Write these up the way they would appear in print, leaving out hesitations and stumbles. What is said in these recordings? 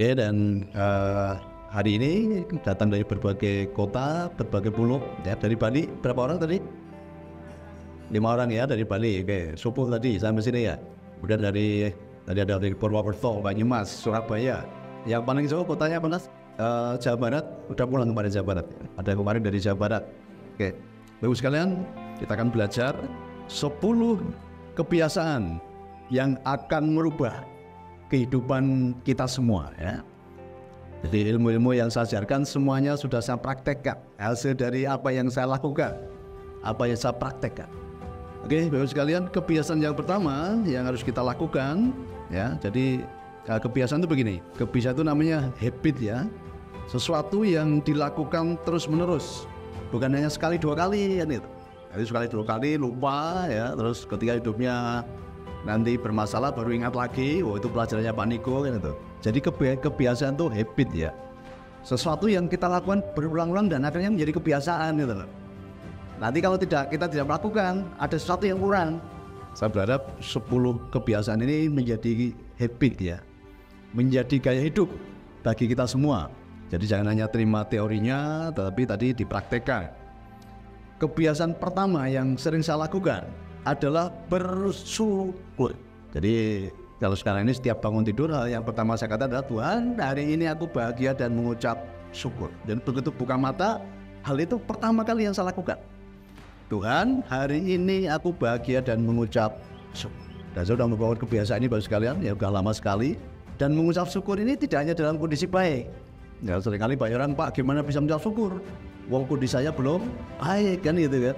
Oke, dan hari ini datang dari berbagai kota, berbagai pulau, ya. Dari Bali, berapa orang tadi? 5 orang ya dari Bali. Oke, subuh tadi sampai sini ya. Kemudian tadi ada dari Purwokerto, Banyumas, Surabaya. Yang paling jauh kotanya apa, Mas? Jawa Barat. Udah pulang kemarin Jawa Barat. Ada kemarin dari Jawa Barat. Oke, Bapak sekalian, kita akan belajar 10 kebiasaan yang akan merubah kehidupan kita semua, ya. Jadi ilmu-ilmu yang saya ajarkan semuanya sudah saya praktekkan, hasil dari apa yang saya lakukan, apa yang saya praktekkan. Oke, Bapak sekalian, kebiasaan yang pertama yang harus kita lakukan, ya. Jadi kebiasaan itu begini, kebiasaan itu namanya habit, ya. Sesuatu yang dilakukan terus-menerus, bukan hanya sekali dua kali, kan itu. Jadi sekali dua kali lupa, ya. Terus ketika hidupnya nanti bermasalah baru ingat lagi, itu pelajarannya Pak Niko, kan itu. Jadi kebiasaan itu habit, ya. Sesuatu yang kita lakukan berulang-ulang dan akhirnya menjadi kebiasaan, gitu loh. Nanti kalau kita tidak melakukan, ada sesuatu yang kurang. Saya berharap 10 kebiasaan ini menjadi habit, ya. Menjadi gaya hidup bagi kita semua. Jadi jangan hanya terima teorinya, tetapi tadi dipraktekkan. Kebiasaan pertama yang sering saya lakukan adalah bersyukur. Jadi kalau sekarang ini setiap bangun tidur, hal yang pertama saya katakan adalah Tuhan, hari ini aku bahagia dan mengucap syukur. Dan begitu buka mata, hal itu pertama kali yang saya lakukan. Tuhan, hari ini aku bahagia dan mengucap syukur. Dan saya sudah membawa kebiasaan ini bagi sekalian, ya sudah lama sekali. Dan mengucap syukur ini tidak hanya dalam kondisi baik. Ya seringkali banyak orang, Pak, gimana bisa mengucap syukur? Wong kondisi saya belum baik, kan gitu kan.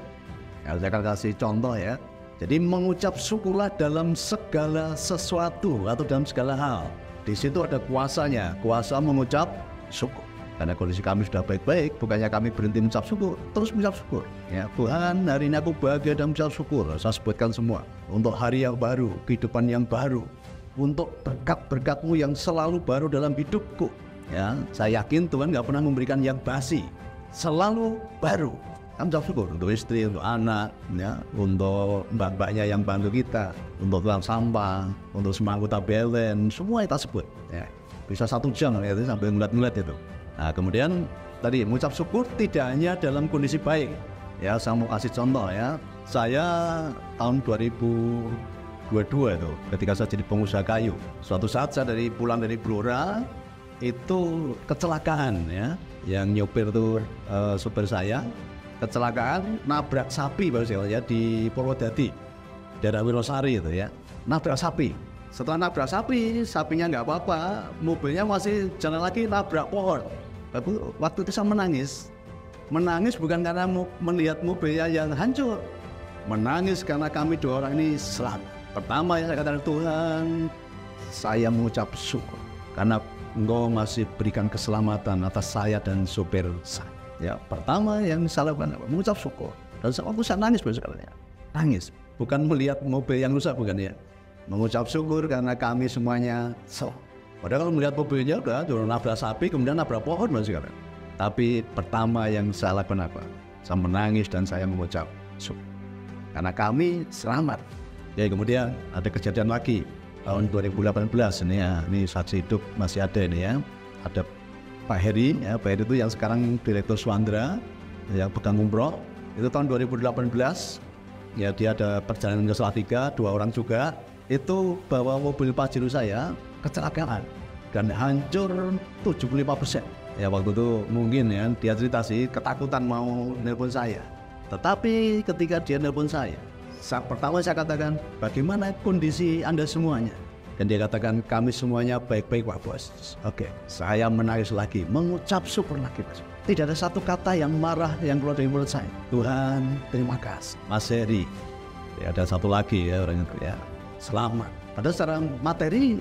Ya, saya akan kasih contoh, ya. Jadi mengucap syukurlah dalam segala sesuatu atau dalam segala hal. Di situ ada kuasanya, kuasa mengucap syukur. Karena kondisi kami sudah baik-baik, bukannya kami berhenti mengucap syukur, terus mengucap syukur. Ya, Tuhan, hari ini aku bahagia dan mengucap syukur. Saya sebutkan semua. Untuk hari yang baru, kehidupan yang baru, untuk berkat-berkat-Mu yang selalu baru dalam hidupku. Ya, saya yakin Tuhan nggak pernah memberikan yang basi, selalu baru. Kami mengucap syukur untuk istri, untuk anak, ya, untuk mbak-mbaknya yang bantu kita, untuk tukang sampah, untuk semua anggota BLN, semua kita sebut. Ya, bisa 1 jam ya, sampai ngeliat-ngeliat itu. Nah, kemudian tadi mengucap syukur tidak hanya dalam kondisi baik. Ya, saya mau kasih contoh, ya. Saya tahun 2022 itu, ketika saya jadi pengusaha kayu, suatu saat saya pulang dari Blora itu kecelakaan, ya. Yang nyopir itu supir saya kecelakaan nabrak sapi baru ya di Purwodadi, daerah Wirosari itu, ya. Nabrak sapi. Setelah nabrak sapi, sapinya nggak apa-apa, mobilnya masih jalan lagi nabrak pohon. Waktu itu saya menangis bukan karena melihat mobilnya yang hancur, menangis karena kami 2 orang ini selamat. Pertama yang saya katakan, Tuhan, saya mengucap syukur karena Engkau masih berikan keselamatan atas saya dan supir saya. Ya, pertama yang saya lakukan mengucap syukur. Dan waktu saya nangis sekali, nangis bukan melihat mobil yang rusak, bukan, ya. Mengucap syukur karena kami semuanya selamat. Padahal kalau melihat mobilnya udah nabrak sapi, kemudian nabrak pohon sekarang. Tapi pertama yang saya lakukan apa? Saya menangis dan saya mengucap syukur karena kami selamat. Ya, kemudian ada kejadian lagi tahun 2018 ini, ya. Ini saksi hidup masih ada ini, ya. Ada Pak Heri, ya. Pak Heri itu yang sekarang Direktur Swandra, yang pegang umroh. Itu tahun 2018, ya, dia ada perjalanan ke Salatiga, 2 orang juga. Itu bawa mobil Pajero saya kecelakaan dan hancur 75%. Ya, waktu itu mungkin, ya, dia cerita sih ketakutan mau nelpon saya. Tetapi ketika dia nelpon saya, pertama saya katakan, bagaimana kondisi Anda semuanya? Dan dia katakan, kami semuanya baik-baik, Pak Bos. Oke, saya menangis lagi, mengucap syukur lagi, Mas. Tidak ada satu kata yang marah yang keluar dari mulut saya. Tuhan, terima kasih. Mas Heri, ya, ada satu lagi, ya, orang itu, ya, selamat. Padahal secara materi,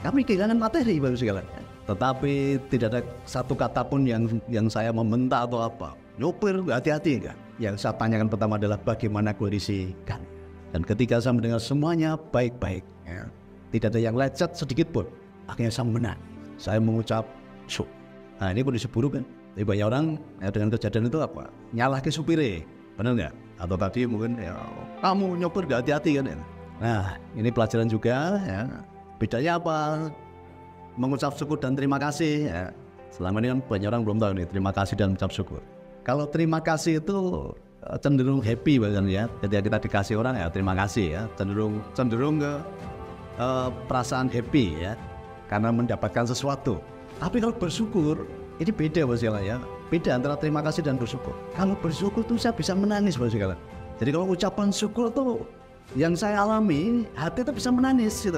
kami kehilangan materi, Bapak sekalian. Tetapi tidak ada satu kata pun yang saya membentak atau apa. Nyopir, hati-hati enggak? Yang saya tanyakan pertama adalah bagaimana kondisi kan. Dan ketika saya mendengar semuanya baik-baik, ya, tidak ada yang lecet sedikit pun, akhirnya saya menang. Saya mengucap syukur. Nah, ini kondisi buruk, kan. Tapi banyak orang, ya, dengan kejadian itu apa? Nyalah ke supire, benar nggak? Atau tadi mungkin, ya, kamu nyopir gak hati-hati, kan, ya. Nah, ini pelajaran juga, ya. Bedanya apa? mengucap syukur dan terima kasih ya. Selama ini kan banyak orang belum tahu nih terima kasih dan mengucap syukur. Kalau terima kasih itu cenderung happy bahkan ya, ketika kita dikasih orang ya terima kasih ya, cenderung ke perasaan happy ya, karena mendapatkan sesuatu. Tapi kalau bersyukur ini beda Bos ya, beda antara terima kasih dan bersyukur. Kalau bersyukur tuh saya bisa menangis Bos. Jadi kalau ucapan syukur tuh yang saya alami, hati itu bisa menangis gitu.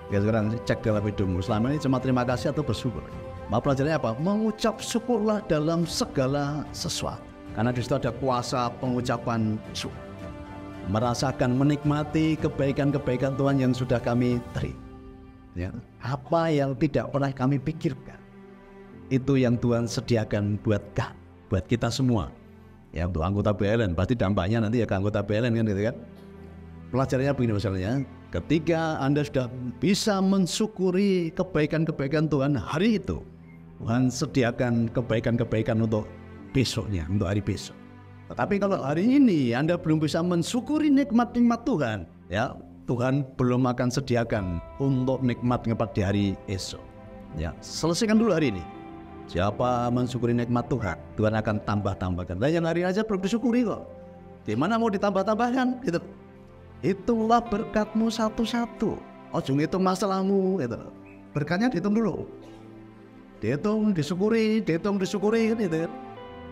Ya sekarang cek dalam hidupmu, selama ini cuma terima kasih atau bersyukur? Mau pelajarannya apa? Mengucap syukurlah dalam segala sesuatu. Karena di situ ada kuasa pengucapan syukur. Merasakan, menikmati kebaikan-kebaikan Tuhan yang sudah kami terima. Ya. Apa yang tidak pernah kami pikirkan, itu yang Tuhan sediakan buat kita semua. Ya untuk anggota BLN, pasti dampaknya nanti ya ke anggota BLN kan gitu kan. Pelajarannya begini misalnya, ketika Anda sudah bisa mensyukuri kebaikan-kebaikan Tuhan hari itu, Tuhan sediakan kebaikan-kebaikan untuk besoknya, untuk hari besok. Tetapi kalau hari ini Anda belum bisa mensyukuri nikmat-nikmat Tuhan, ya Tuhan belum akan sediakan untuk nikmat-nikmat di hari esok. Ya, selesaikan dulu hari ini. Siapa mensyukuri nikmat Tuhan, Tuhan akan tambah-tambahkan. Dan yang hari aja belum disyukuri kok. Gimana mau ditambah-tambahkan? Gitu. Itulah berkatmu satu-satu. Ujung itu masalahmu. Gitu. Berkatnya dihitung dulu. Dihitung, disyukuri kan gitu.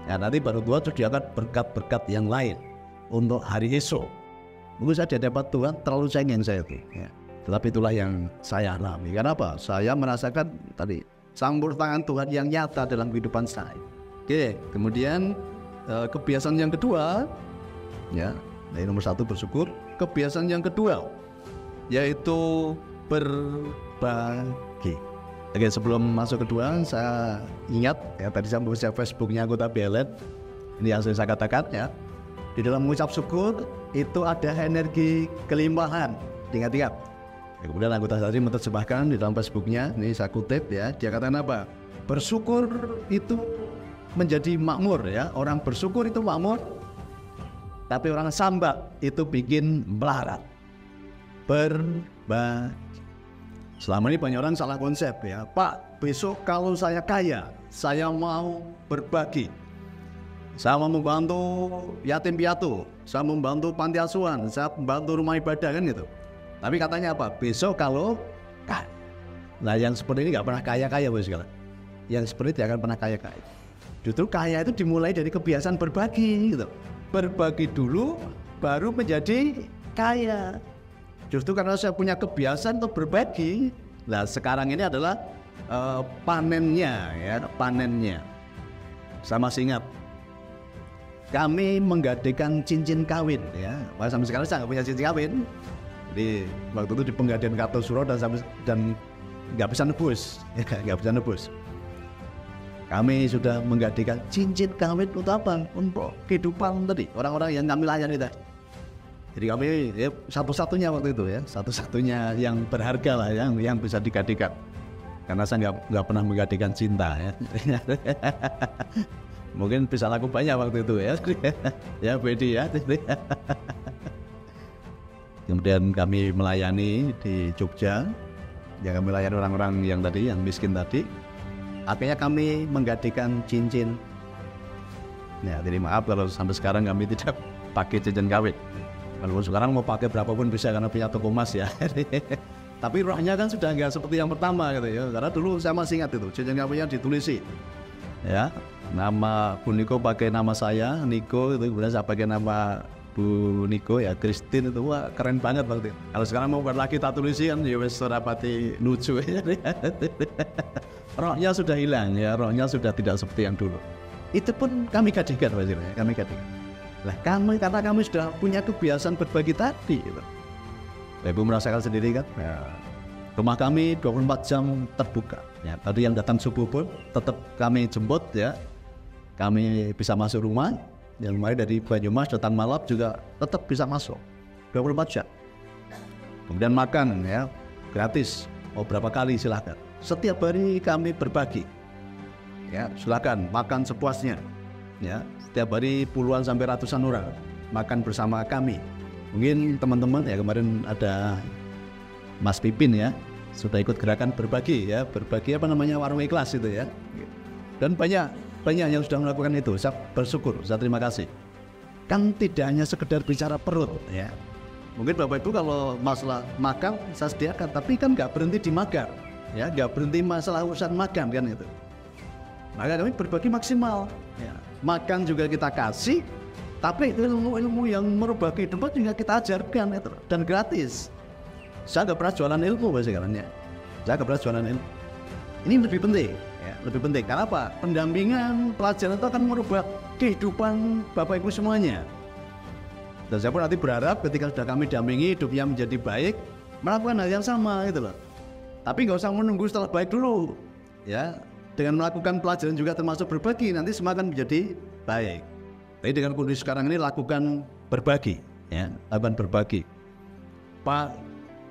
Ya nanti baru Tuhan sediakan berkat-berkat yang lain untuk hari esok. Mungkin saya dapat Tuhan terlalu cengeng saya itu. Ya. Tetapi itulah yang saya alami. Kenapa? Saya merasakan tadi campur tangan Tuhan yang nyata dalam kehidupan saya. Oke, kemudian kebiasaan yang kedua, ya, dari nomor satu bersyukur. Kebiasaan yang kedua yaitu berbagi. Oke, sebelum masuk kedua, saya ingat ya tadi saya membaca Facebooknya anggota BLN. Ini yang saya katakan ya. Di dalam mengucap syukur itu ada energi kelimpahan. Ingat-ingat. Kemudian anggota tadi menerjemahkan di dalam Facebooknya, ini saya kutip ya, dia katakan apa? Bersyukur itu menjadi makmur ya, orang bersyukur itu makmur, tapi orang sambat itu bikin melarat. Berbagi. Selama ini banyak orang salah konsep ya, Pak, besok kalau saya kaya, saya mau berbagi. Saya mau membantu yatim piatu, saya membantu panti asuhan, saya membantu rumah ibadah kan gitu. Tapi katanya apa? Besok kalau kaya. Nah yang seperti ini nggak pernah kaya-kaya Bos sekalian. Yang seperti ini tidak akan pernah kaya-kaya. Justru kaya itu dimulai dari kebiasaan berbagi gitu. Berbagi dulu baru menjadi kaya. Justru karena saya punya kebiasaan untuk berbagi. Nah sekarang ini adalah panennya ya, panennya. Saya masih ingat kami menggadaikan cincin kawin ya. Wah, sampai sekarang saya nggak punya cincin kawin. Jadi waktu itu di penggadaian Kartosuro dan nggak bisa nebus, ya, nggak bisa nebus. Kami sudah menggadaikan cincin kawin untuk apa? Untuk kehidupan tadi orang-orang yang kami layani tadi. Jadi kami ya, satu-satunya waktu itu ya, satu-satunya yang berharga lah yang bisa digadaikan. Karena saya nggak pernah menggadaikan cinta ya. Mungkin bisa laku banyak waktu itu ya. Ya Bedi ya. Kemudian kami melayani di Jogja, yang kami melayani orang-orang yang tadi, yang miskin tadi. Akhirnya kami menggadaikan cincin. Ya, jadi maaf kalau sampai sekarang kami tidak pakai cincin kawin. Kalau sekarang mau pakai berapapun bisa karena punya toko emas ya. Tapi rohnya kan sudah nggak seperti yang pertama gitu ya. Karena dulu saya masih ingat itu cincin kawinnya ditulisi. Ya, nama Bu Niko pakai nama saya, Niko itu, kemudian saya pakai nama Bu Niko ya, Christine itu, wah keren banget waktu itu. Kalau sekarang mau buat lagi tak tulisi kan, ya wes rapati lucu ya. Rohnya sudah hilang ya, rohnya sudah tidak seperti yang dulu. Itu pun kami gadaikan maksudnya, kami gadaikan. Lah kami karena kami sudah punya kebiasaan berbagi tadi. Gitu. Ibu merasakan sendiri kan, ya, rumah kami 24 jam terbuka. Ya, tadi yang datang subuh pun tetap kami jemput ya, kami bisa masuk rumah. Yang mulai dari Banyumas datang malam juga tetap bisa masuk 24 jam. Kemudian makan ya gratis, mau berapa kali silahkan. Setiap hari kami berbagi. Ya silahkan makan sepuasnya. Ya setiap hari puluhan sampai ratusan orang makan bersama kami. Mungkin teman-teman ya kemarin ada Mas Pipin ya, sudah ikut gerakan berbagi ya, berbagi apa namanya warung ikhlas itu ya. Dan banyak yang sudah melakukan itu. Saya bersyukur, saya terima kasih. Kan tidak hanya sekedar bicara perut ya. Mungkin Bapak Ibu kalau masalah makan saya sediakan, tapi kan nggak berhenti di makan ya, nggak berhenti masalah urusan makan kan itu. Maka kami berbagi maksimal ya. Makan juga kita kasih, tapi ilmu-ilmu yang merubah kehidupan juga kita ajarkan itu, dan gratis. Saya nggak pernah jualan ilmu sekarang ya. Saya nggak pernah jualan ilmu. Ini lebih penting ya, lebih penting. Karena apa? Pendampingan pelajaran itu akan merubah kehidupan Bapak Ibu semuanya. Dan saya pun nanti berharap ketika sudah kami dampingi hidupnya menjadi baik, melakukan hal yang sama gitu loh. Tapi nggak usah menunggu setelah baik dulu ya. Dengan melakukan pelajaran juga termasuk berbagi, nanti semua akan menjadi baik. Tapi dengan kondisi sekarang ini lakukan berbagi ya, lakukan berbagi. Pak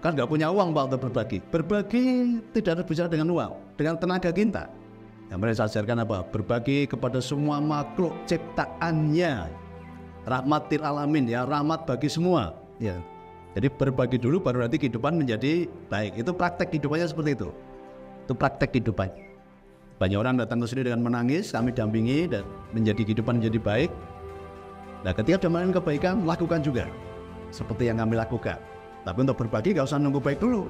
kan nggak punya uang Pak untuk berbagi. Berbagi tidak harus bicara dengan uang, dengan tenaga kita. Yang mereka ajarkan apa? Berbagi kepada semua makhluk ciptaannya. Rahmatil alamin ya, rahmat bagi semua ya. Jadi berbagi dulu baru nanti kehidupan menjadi baik. Itu praktek kehidupannya seperti itu. Itu praktek kehidupan. Banyak orang datang ke sini dengan menangis, kami dampingi dan menjadi kehidupan menjadi baik. Nah, ketika ada melakukan kebaikan, lakukan juga seperti yang kami lakukan. Tapi untuk berbagi gak usah nunggu baik dulu.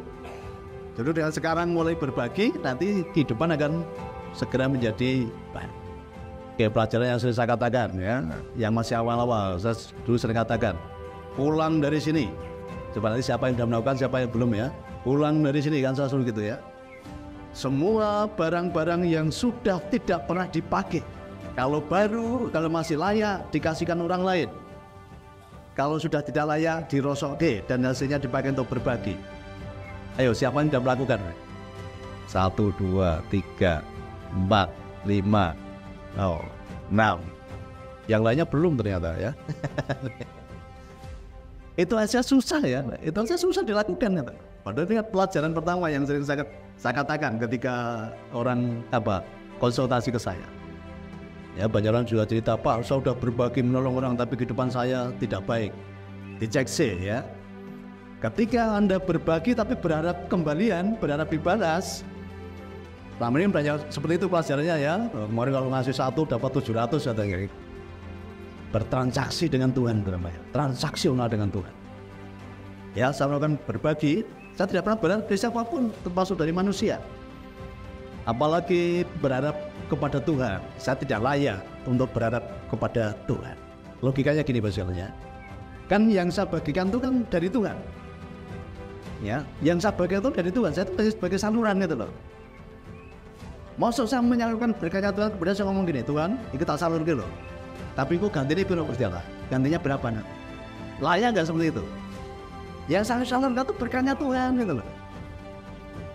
Jadi dengan sekarang mulai berbagi, nanti kehidupan akan segera menjadi baik. Kayak pelajaran yang sering saya katakan ya, yang masih awal-awal saya dulu sering katakan, pulang dari sini. Coba nanti siapa yang sudah melakukan, siapa yang belum ya. Pulang dari sini kan saya suruh gitu ya. Semua barang-barang yang sudah tidak pernah dipakai, kalau baru, kalau masih layak dikasihkan orang lain. Kalau sudah tidak layak dirosoke dan hasilnya dipakai untuk berbagi. Ayo siapa yang sudah melakukan? 1, 2, 3, 4, 5. Oh, 6. Yang lainnya belum ternyata ya. Itu aja susah ya. Itu aja susah dilakukan ya. Padahal dengan pelajaran pertama yang sering saya katakan ketika orang konsultasi ke saya. Ya, banyak orang juga cerita, Pak, saya sudah berbagi menolong orang tapi kehidupan saya tidak baik. Dicek sih ya. Ketika Anda berbagi tapi berharap kembalian, berharap dibalas, selama ini banyak seperti itu pelajarannya ya. Kemarin kalau ngasih 1 dapat 700 katanya. Bertransaksi dengan Tuhan namanya. Transaksional dengan Tuhan. Ya, saya melakukan berbagi. Saya tidak pernah berharap dari siapapun, termasuk dari manusia. Apalagi berharap kepada Tuhan. Saya tidak layak untuk berharap kepada Tuhan. Logikanya gini pasalnya. Kan yang saya bagikan itu kan dari Tuhan. Ya, yang saya bagikan itu dari Tuhan. Saya itu sebagai saluran gitu loh. Maksud saya menyalurkan berkatnya Tuhan, kemudian saya ngomong gini, Tuhan, itu tak salur gitu loh. Tapi kok gantinya berapa berjalan? Gantinya berapa nak? Layak nggak seperti itu? Yang saya salurkan itu berkatnya Tuhan gitu loh.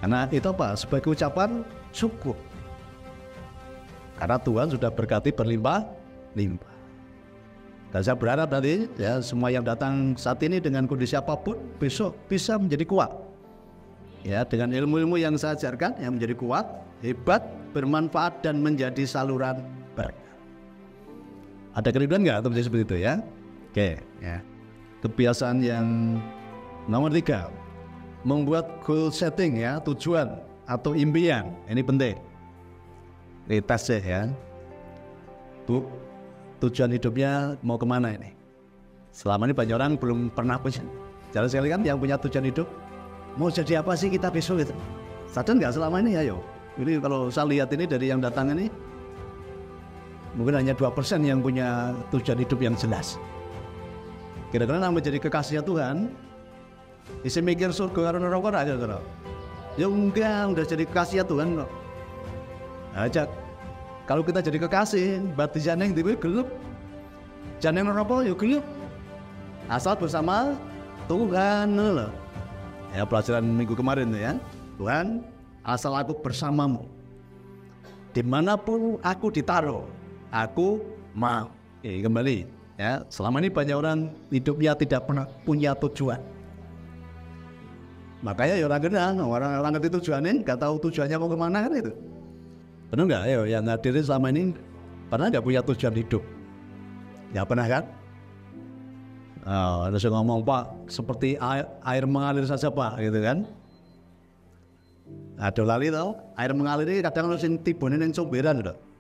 Karena itu apa? Sebagai ucapan syukur. Karena Tuhan sudah berkati berlimpah-limpah. Dan saya berharap nanti ya semua yang datang saat ini dengan kondisi apapun besok bisa menjadi kuat. Ya, dengan ilmu-ilmu yang saya ajarkan yang menjadi kuat, hebat, bermanfaat dan menjadi saluran berkat. Ada kerinduan nggak untuk menjadi seperti itu ya? Oke, ya. Kebiasaan yang nomor 3, membuat goal setting ya, tujuan atau impian. Ini penting. Ini tes ya. Tujuan hidupnya mau kemana ini? Selama ini banyak orang belum pernah punya. Jarang sekali kan yang punya tujuan hidup. Mau jadi apa sih kita besok gitu? Sadar nggak selama ini ayo? Ini kalau saya lihat ini dari yang datang ini, mungkin hanya 2% yang punya tujuan hidup yang jelas. Kira-kira yang menjadi kekasihnya Tuhan, isi mikir surga karena neraka aja kira. Ya enggak, udah jadi kekasihnya Tuhan kok. Ajak. Kalau kita jadi kekasih, berarti janeng di gelap. Janeng neraka ya gelap. Asal bersama Tuhan loh. Ya pelajaran minggu kemarin ya. Tuhan, asal aku bersamamu. Dimanapun aku ditaruh, aku mau. Oke, kembali ya. Selama ini banyak orang hidupnya tidak pernah punya tujuan. Makanya ya orang ngerti tujuannya, nggak tahu tujuannya mau kemana kan itu. Benar nggak? Ayo yang hadirin selama ini pernah nggak punya tujuan hidup? Ya pernah kan? Ada yang ngomong, Pak, seperti air mengalir saja Pak, gitu kan? Aduh lali tau, air mengalir ini kadang ono sing tibone ning somberan lho.